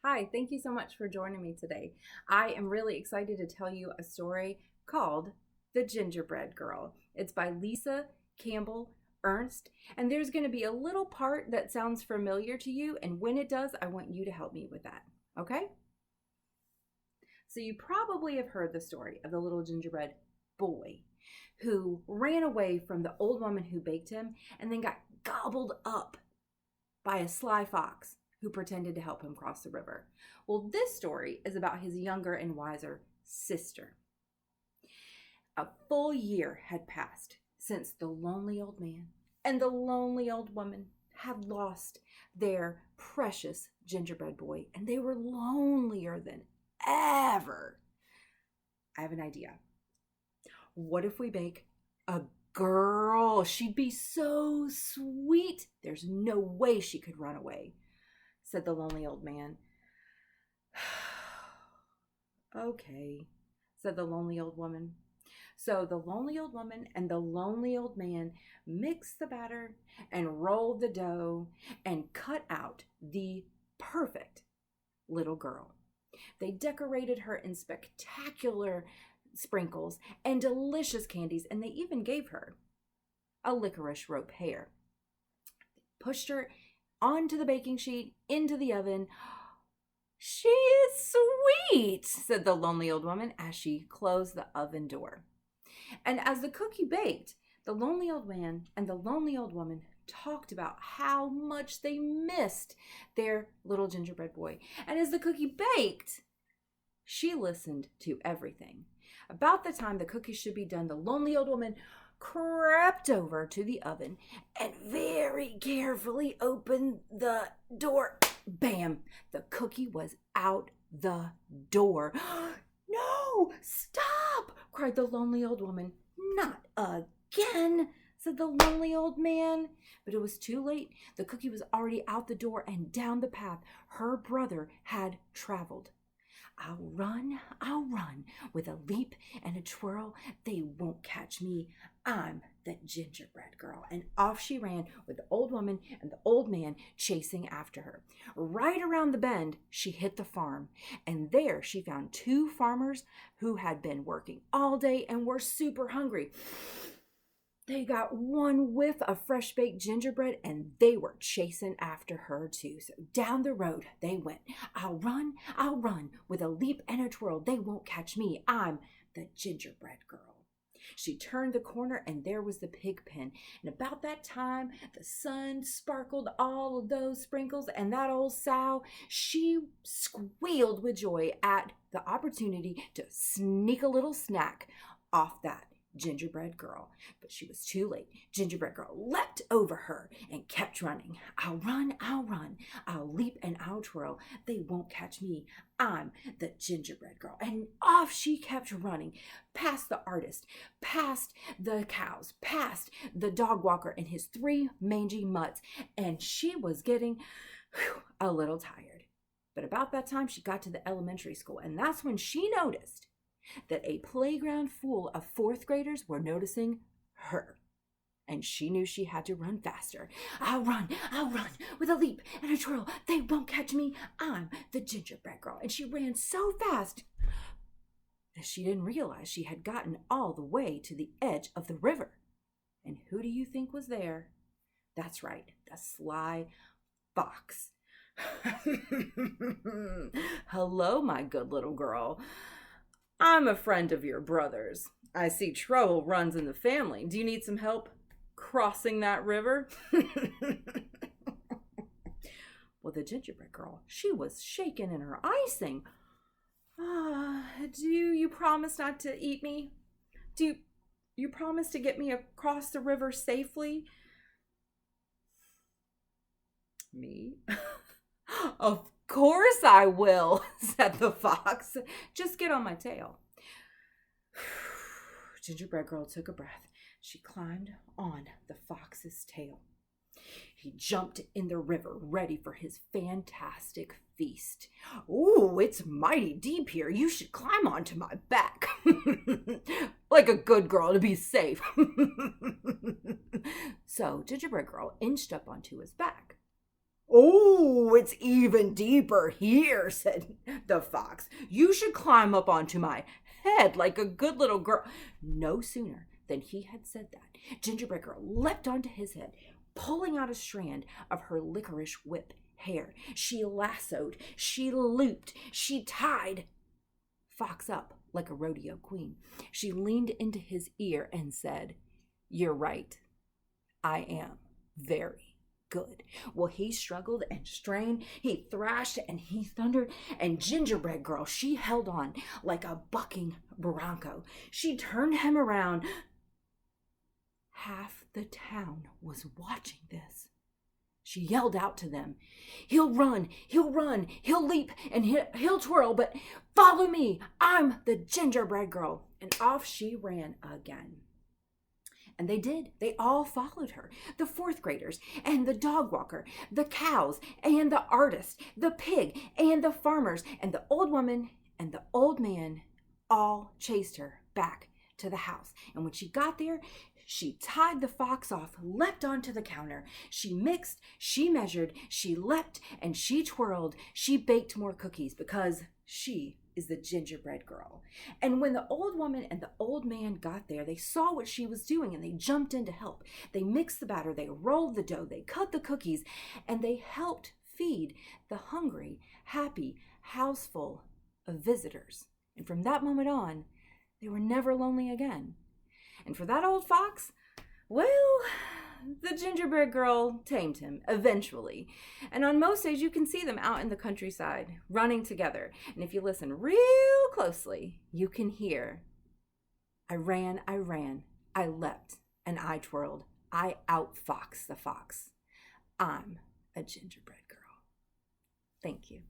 Hi, thank you so much for joining me today. I am really excited to tell you a story called The Gingerbread Girl. It's by Lisa, Campbell, Ernst, and there's going to be a little part that sounds familiar to you, and when it does, I want you to help me with that, okay? So you probably have heard the story of the little gingerbread boy who ran away from the old woman who baked him and then got gobbled up by a sly fox who pretended to help him cross the river. Well, this story is about his younger and wiser sister. A full year had passed since the lonely old man and the lonely old woman had lost their precious gingerbread boy, and they were lonelier than ever. I have an idea. What if we bake a girl? She'd be so sweet. There's no way she could run away, said the lonely old man. Okay, said the lonely old woman. So the lonely old woman and the lonely old man mixed the batter and rolled the dough and cut out the perfect little girl. They decorated her in spectacular sprinkles and delicious candies, and they even gave her a licorice rope hair. Pushed her onto the baking sheet, into the oven. She is sweet, said the lonely old woman as she closed the oven door. And as the cookie baked, the lonely old man and the lonely old woman talked about how much they missed their little gingerbread boy. And as the cookie baked, she listened to everything. About the time the cookies should be done, the lonely old woman crept over to the oven and very carefully opened the door. Bam! The cookie was out the door. No! Stop! Cried the lonely old woman. Not again, said the lonely old man. But it was too late. The cookie was already out the door and down the path her brother had traveled. I'll run, with a leap and a twirl. They won't catch me. I'm the gingerbread girl. And off she ran with the old woman and the old man chasing after her. Right around the bend, she hit the farm. And there she found two farmers who had been working all day and were super hungry. They got one whiff of fresh baked gingerbread and they were chasing after her too. So down the road they went. I'll run, with a leap and a twirl. They won't catch me. I'm the gingerbread girl. She turned the corner and there was the pig pen. And about that time, the sun sparkled all of those sprinkles, and that old sow, she squealed with joy at the opportunity to sneak a little snack off that gingerbread girl. But she was too late. Gingerbread girl leapt over her and kept running. I'll run, I'll leap and I'll twirl. They won't catch me. I'm the gingerbread girl. And off she kept running, past the artist, past the cows, past the dog walker and his three mangy mutts. And she was getting a little tired. But about that time she got to the elementary school, and that's when she noticed that a playground full of fourth graders were noticing her. And she knew she had to run faster. I'll run, with a leap and a twirl. They won't catch me. I'm the gingerbread girl. And she ran so fast that she didn't realize she had gotten all the way to the edge of the river. And who do you think was there? That's right, the sly fox. Hello, my good little girl. I'm a friend of your brother's. I see trouble runs in the family. Do you need some help crossing that river? Well, the gingerbread girl, she was shaking in her icing. Do you promise not to eat me? Do you promise to get me across the river safely? Me? Of course I will, said the fox. Just get on my tail. Gingerbread girl took a breath. She climbed on the fox's tail. He jumped in the river, ready for his fantastic feast. "Ooh, it's mighty deep here. You should climb onto my back." Like a good girl to be safe. So Gingerbread Girl inched up onto his back. "Oh, it's even deeper here," said the fox. "You should climb up onto my head like a good little girl." No sooner than he had said that, Gingerbread Girl leapt onto his head, pulling out a strand of her licorice whip hair. She lassoed, she looped, she tied Fox up like a rodeo queen. She leaned into his ear and said, "You're right. I am very good." Well, he struggled and strained, he thrashed and he thundered, and Gingerbread Girl, she held on like a bucking bronco. She turned him around. Half the town was watching this. She yelled out to them, he'll run, he'll leap, and he'll twirl, but follow me, I'm the Gingerbread Girl." And off she ran again. And they did. They all followed her. The fourth graders and the dog walker, the cows and the artist, the pig and the farmers, and the old woman and the old man all chased her back to the house. And when she got there, she tied the fox off, leapt onto the counter. She mixed, she measured, she leapt, and she twirled. She baked more cookies because she is the Gingerbread Girl. And when the old woman and the old man got there, they saw what she was doing and they jumped in to help. They mixed the batter, they rolled the dough, they cut the cookies, and they helped feed the hungry, happy house full of visitors. And from that moment on, they were never lonely again. And for that old fox, well, the Gingerbread Girl tamed him eventually. And on most days, you can see them out in the countryside running together. And if you listen real closely, you can hear, "I ran, I leapt, and I twirled. I outfoxed the fox. I'm a Gingerbread Girl." Thank you.